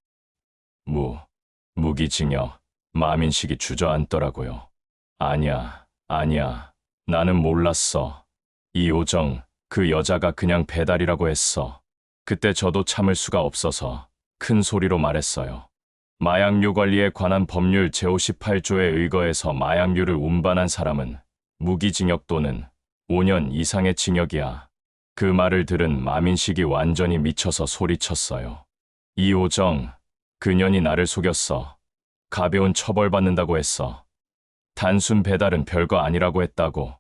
무기징역. 마민식이 주저앉더라고요. 아니야. 나는 몰랐어. 이호정, 그 여자가 그냥 배달이라고 했어. 그때 저도 참을 수가 없어서 큰 소리로 말했어요. 마약류 관리에 관한 법률 제58조에 의거해서 마약류를 운반한 사람은 무기징역 또는 5년 이상의 징역이야. 그 말을 들은 마민식이 완전히 미쳐서 소리쳤어요. 이호정, 그년이 나를 속였어. 가벼운 처벌받는다고 했어. 단순 배달은 별거 아니라고 했다고.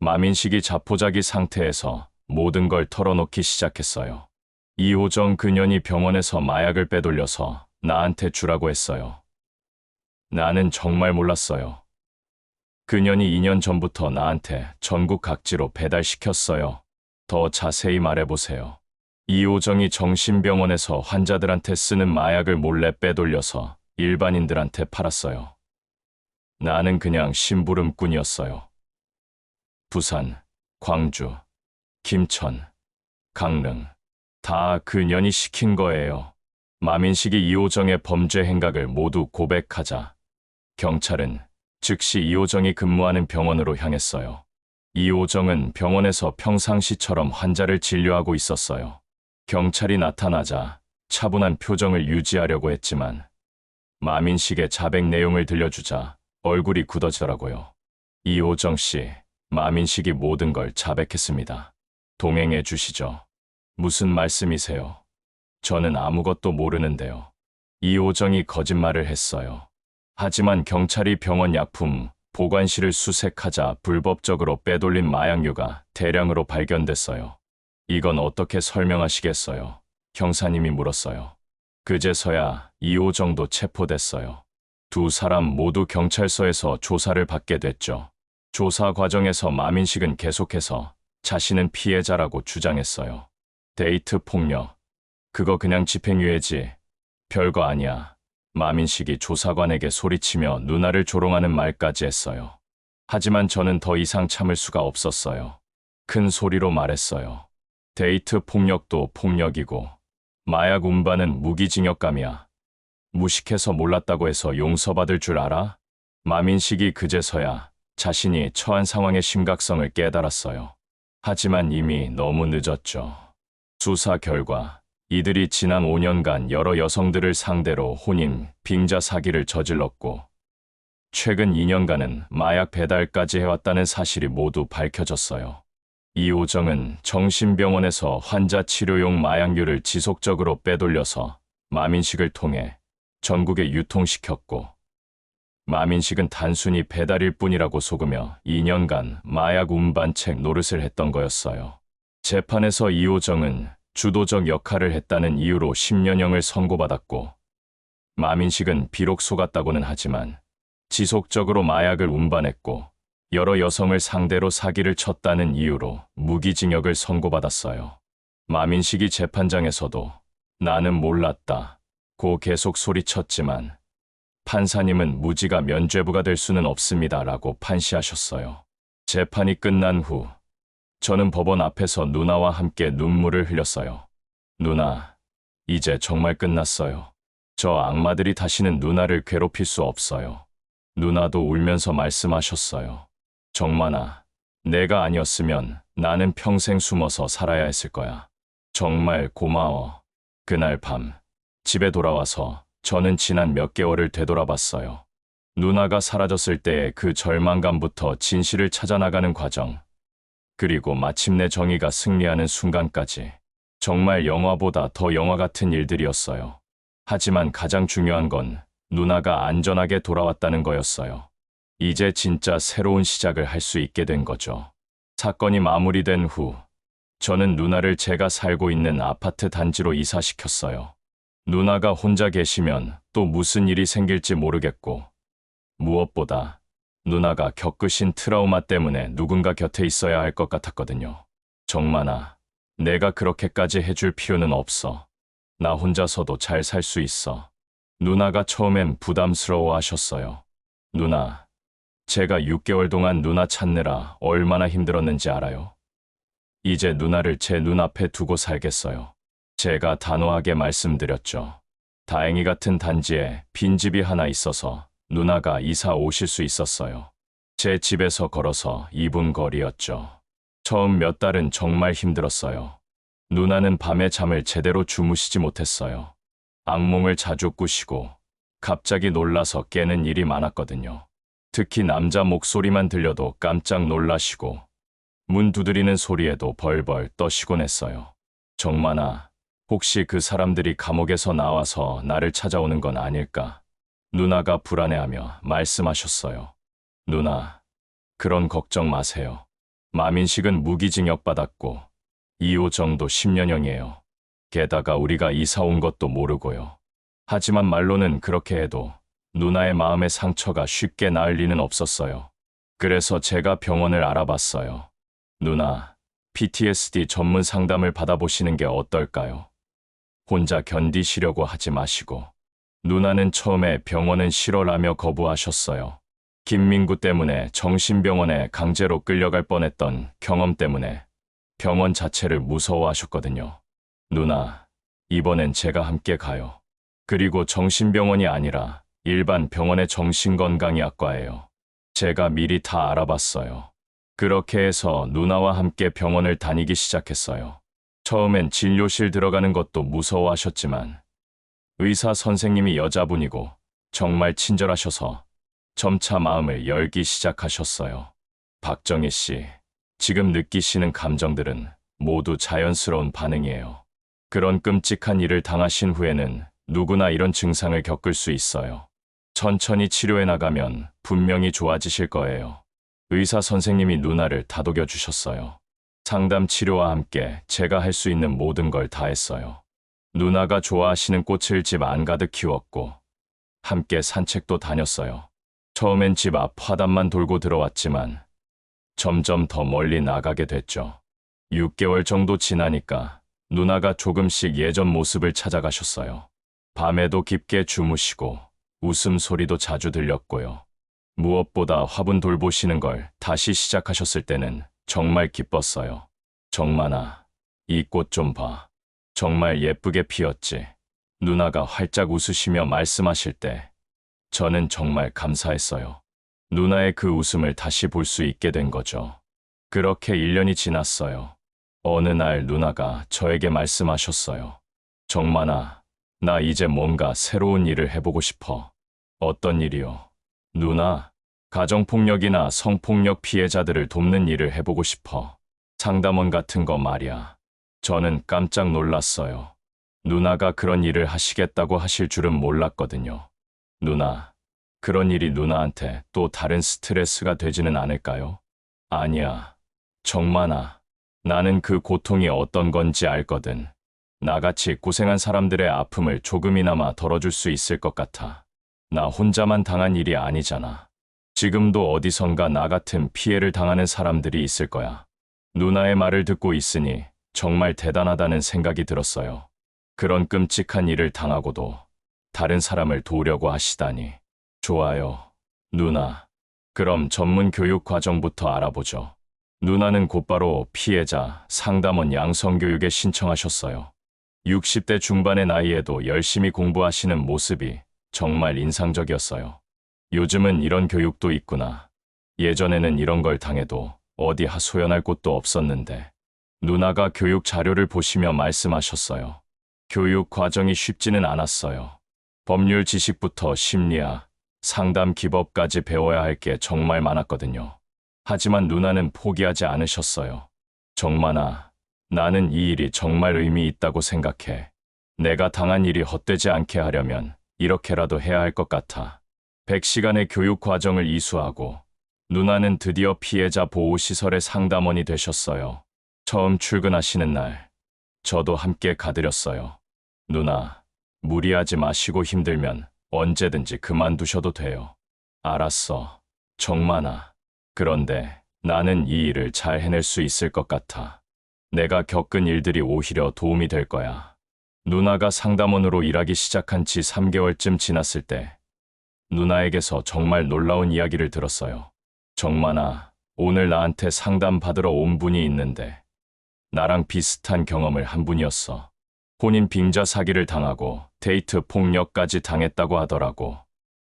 마민식이 자포자기 상태에서 모든 걸 털어놓기 시작했어요. 이호정 그년이 병원에서 마약을 빼돌려서 나한테 주라고 했어요. 나는 정말 몰랐어요. 그년이 2년 전부터 나한테 전국 각지로 배달시켰어요. 더 자세히 말해보세요. 이호정이 정신병원에서 환자들한테 쓰는 마약을 몰래 빼돌려서 일반인들한테 팔았어요. 나는 그냥 심부름꾼이었어요. 부산, 광주, 김천, 강릉 다 그년이 시킨 거예요. 마민식이 이호정의 범죄 행각을 모두 고백하자 경찰은 즉시 이호정이 근무하는 병원으로 향했어요. 이호정은 병원에서 평상시처럼 환자를 진료하고 있었어요. 경찰이 나타나자 차분한 표정을 유지하려고 했지만 마민식의 자백 내용을 들려주자 얼굴이 굳어지더라고요. 이호정 씨, 마민식이 모든 걸 자백했습니다. 동행해 주시죠. 무슨 말씀이세요? 저는 아무것도 모르는데요. 이호정이 거짓말을 했어요. 하지만 경찰이 병원 약품 보관실을 수색하자 불법적으로 빼돌린 마약류가 대량으로 발견됐어요. 이건 어떻게 설명하시겠어요? 형사님이 물었어요. 그제서야 이호정도 체포됐어요. 두 사람 모두 경찰서에서 조사를 받게 됐죠. 조사 과정에서 마민식은 계속해서 자신은 피해자라고 주장했어요. 데이트 폭력. 그거 그냥 집행유예지. 별거 아니야. 마민식이 조사관에게 소리치며 누나를 조롱하는 말까지 했어요. 하지만 저는 더 이상 참을 수가 없었어요. 큰 소리로 말했어요. 데이트 폭력도 폭력이고 마약 운반은 무기징역감이야. 무식해서 몰랐다고 해서 용서받을 줄 알아? 마민식이 그제서야 자신이 처한 상황의 심각성을 깨달았어요. 하지만 이미 너무 늦었죠. 수사 결과 이들이 지난 5년간 여러 여성들을 상대로 혼인, 빙자 사기를 저질렀고 최근 2년간은 마약 배달까지 해왔다는 사실이 모두 밝혀졌어요. 이호정은 정신병원에서 환자 치료용 마약류를 지속적으로 빼돌려서 마민식을 통해 전국에 유통시켰고 마민식은 단순히 배달일 뿐이라고 속으며 2년간 마약 운반책 노릇을 했던 거였어요. 재판에서 이호정은 주도적 역할을 했다는 이유로 10년형을 선고받았고 마민식은 비록 속았다고는 하지만 지속적으로 마약을 운반했고 여러 여성을 상대로 사기를 쳤다는 이유로 무기징역을 선고받았어요. 마민식이 재판장에서도 나는 몰랐다고 계속 소리쳤지만 판사님은 무지가 면죄부가 될 수는 없습니다라고 판시하셨어요. 재판이 끝난 후 저는 법원 앞에서 누나와 함께 눈물을 흘렸어요. 누나, 이제 정말 끝났어요. 저 악마들이 다시는 누나를 괴롭힐 수 없어요. 누나도 울면서 말씀하셨어요. 정만아, 내가 아니었으면 나는 평생 숨어서 살아야 했을 거야. 정말 고마워. 그날 밤 집에 돌아와서 저는 지난 몇 개월을 되돌아봤어요. 누나가 사라졌을 때의 그 절망감부터 진실을 찾아나가는 과정, 그리고 마침내 정의가 승리하는 순간까지 정말 영화보다 더 영화 같은 일들이었어요. 하지만 가장 중요한 건 누나가 안전하게 돌아왔다는 거였어요. 이제 진짜 새로운 시작을 할 수 있게 된 거죠. 사건이 마무리된 후, 저는 누나를 제가 살고 있는 아파트 단지로 이사시켰어요. 누나가 혼자 계시면 또 무슨 일이 생길지 모르겠고, 무엇보다 누나가 겪으신 트라우마 때문에 누군가 곁에 있어야 할 것 같았거든요. 정만아, 내가 그렇게까지 해줄 필요는 없어. 나 혼자서도 잘 살 수 있어. 누나가 처음엔 부담스러워 하셨어요. 누나, 제가 6개월 동안 누나 찾느라 얼마나 힘들었는지 알아요? 이제 누나를 제 눈앞에 두고 살겠어요. 제가 단호하게 말씀드렸죠. 다행히 같은 단지에 빈집이 하나 있어서 누나가 이사 오실 수 있었어요. 제 집에서 걸어서 2분 거리였죠. 처음 몇 달은 정말 힘들었어요. 누나는 밤에 잠을 제대로 주무시지 못했어요. 악몽을 자주 꾸시고 갑자기 놀라서 깨는 일이 많았거든요. 특히 남자 목소리만 들려도 깜짝 놀라시고 문 두드리는 소리에도 벌벌 떠시곤 했어요. 정만아, 혹시 그 사람들이 감옥에서 나와서 나를 찾아오는 건 아닐까? 누나가 불안해하며 말씀하셨어요. 누나, 그런 걱정 마세요. 마민식은 무기징역 받았고 2호 정도 10년형이에요. 게다가 우리가 이사 온 것도 모르고요. 하지만 말로는 그렇게 해도 누나의 마음의 상처가 쉽게 나을 리는 없었어요. 그래서 제가 병원을 알아봤어요. 누나, PTSD 전문 상담을 받아보시는 게 어떨까요? 혼자 견디시려고 하지 마시고. 누나는 처음에 병원은 싫어라며 거부하셨어요. 김민구 때문에 정신병원에 강제로 끌려갈 뻔했던 경험 때문에 병원 자체를 무서워하셨거든요. 누나, 이번엔 제가 함께 가요. 그리고 정신병원이 아니라 일반 병원의 정신건강의학과예요. 제가 미리 다 알아봤어요. 그렇게 해서 누나와 함께 병원을 다니기 시작했어요. 처음엔 진료실 들어가는 것도 무서워하셨지만 의사 선생님이 여자분이고 정말 친절하셔서 점차 마음을 열기 시작하셨어요. 박정희 씨, 지금 느끼시는 감정들은 모두 자연스러운 반응이에요. 그런 끔찍한 일을 당하신 후에는 누구나 이런 증상을 겪을 수 있어요. 천천히 치료해 나가면 분명히 좋아지실 거예요. 의사 선생님이 누나를 다독여 주셨어요. 상담 치료와 함께 제가 할 수 있는 모든 걸 다 했어요. 누나가 좋아하시는 꽃을 집 안가득 키웠고 함께 산책도 다녔어요. 처음엔 집 앞 화단만 돌고 들어왔지만 점점 더 멀리 나가게 됐죠. 6개월 정도 지나니까 누나가 조금씩 예전 모습을 찾아가셨어요. 밤에도 깊게 주무시고 웃음소리도 자주 들렸고요. 무엇보다 화분 돌보시는 걸 다시 시작하셨을 때는 정말 기뻤어요. 정만아, 이 꽃 좀 봐. 정말 예쁘게 피었지. 누나가 활짝 웃으시며 말씀하실 때 저는 정말 감사했어요. 누나의 그 웃음을 다시 볼 수 있게 된 거죠. 그렇게 1년이 지났어요. 어느 날 누나가 저에게 말씀하셨어요. 정만아, 나 이제 뭔가 새로운 일을 해보고 싶어. 어떤 일이요? 누나, 가정폭력이나 성폭력 피해자들을 돕는 일을 해보고 싶어. 상담원 같은 거 말이야. 저는 깜짝 놀랐어요. 누나가 그런 일을 하시겠다고 하실 줄은 몰랐거든요. 누나, 그런 일이 누나한테 또 다른 스트레스가 되지는 않을까요? 아니야. 정만아, 나는 그 고통이 어떤 건지 알거든. 나같이 고생한 사람들의 아픔을 조금이나마 덜어줄 수 있을 것 같아. 나 혼자만 당한 일이 아니잖아. 지금도 어디선가 나 같은 피해를 당하는 사람들이 있을 거야. 누나의 말을 듣고 있으니 정말 대단하다는 생각이 들었어요. 그런 끔찍한 일을 당하고도 다른 사람을 도우려고 하시다니. 좋아요. 누나, 그럼 전문 교육 과정부터 알아보죠. 누나는 곧바로 피해자 상담원 양성교육에 신청하셨어요. 60대 중반의 나이에도 열심히 공부하시는 모습이 정말 인상적이었어요. 요즘은 이런 교육도 있구나. 예전에는 이런 걸 당해도 어디 하소연할 곳도 없었는데. 누나가 교육 자료를 보시며 말씀하셨어요. 교육 과정이 쉽지는 않았어요. 법률 지식부터 심리학, 상담 기법까지 배워야 할 게 정말 많았거든요. 하지만 누나는 포기하지 않으셨어요. 정만아, 나는 이 일이 정말 의미 있다고 생각해. 내가 당한 일이 헛되지 않게 하려면 이렇게라도 해야 할 것 같아. 100시간의 교육 과정을 이수하고 누나는 드디어 피해자 보호시설의 상담원이 되셨어요. 처음 출근하시는 날, 저도 함께 가드렸어요. 누나, 무리하지 마시고 힘들면 언제든지 그만두셔도 돼요. 알았어. 정만아. 그런데 나는 이 일을 잘 해낼 수 있을 것 같아. 내가 겪은 일들이 오히려 도움이 될 거야. 누나가 상담원으로 일하기 시작한 지 3개월쯤 지났을 때 누나에게서 정말 놀라운 이야기를 들었어요. 정만아, 오늘 나한테 상담 받으러 온 분이 있는데 나랑 비슷한 경험을 한 분이었어. 혼인 빙자 사기를 당하고 데이트 폭력까지 당했다고 하더라고.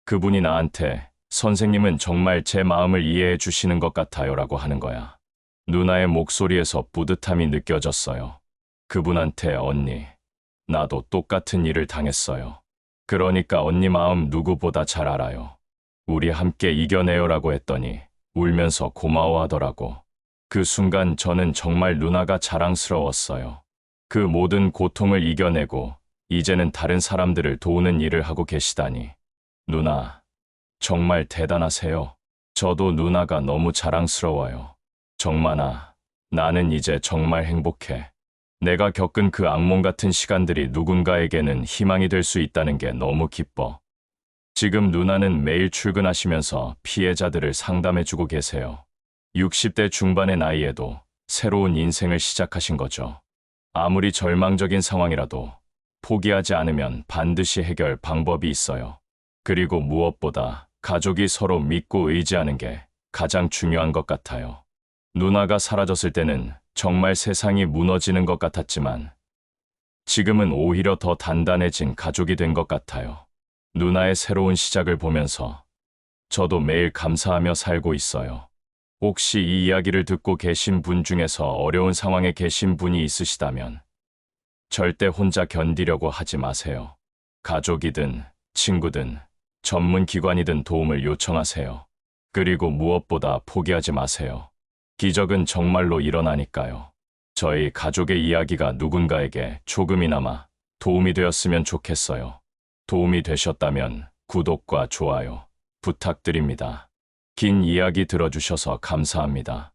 그분이 나한테 선생님은 정말 제 마음을 이해해 주시는 것 같아요라고 하는 거야. 누나의 목소리에서 뿌듯함이 느껴졌어요. 그분한테 언니, 나도 똑같은 일을 당했어요. 그러니까 언니 마음 누구보다 잘 알아요. 우리 함께 이겨내요라고 했더니 울면서 고마워하더라고. 그 순간 저는 정말 누나가 자랑스러웠어요. 그 모든 고통을 이겨내고 이제는 다른 사람들을 도우는 일을 하고 계시다니. 누나, 정말 대단하세요. 저도 누나가 너무 자랑스러워요. 정만아, 나는 이제 정말 행복해. 내가 겪은 그 악몽 같은 시간들이 누군가에게는 희망이 될 수 있다는 게 너무 기뻐. 지금 누나는 매일 출근하시면서 피해자들을 상담해주고 계세요. 60대 중반의 나이에도 새로운 인생을 시작하신 거죠. 아무리 절망적인 상황이라도 포기하지 않으면 반드시 해결 방법이 있어요. 그리고 무엇보다 가족이 서로 믿고 의지하는 게 가장 중요한 것 같아요. 누나가 사라졌을 때는 정말 세상이 무너지는 것 같았지만 지금은 오히려 더 단단해진 가족이 된 것 같아요. 누나의 새로운 시작을 보면서 저도 매일 감사하며 살고 있어요. 혹시 이 이야기를 듣고 계신 분 중에서 어려운 상황에 계신 분이 있으시다면 절대 혼자 견디려고 하지 마세요. 가족이든 친구든 전문 기관이든 도움을 요청하세요. 그리고 무엇보다 포기하지 마세요. 기적은 정말로 일어나니까요. 저희 가족의 이야기가 누군가에게 조금이나마 도움이 되었으면 좋겠어요. 도움이 되셨다면 구독과 좋아요 부탁드립니다. 긴 이야기 들어주셔서 감사합니다.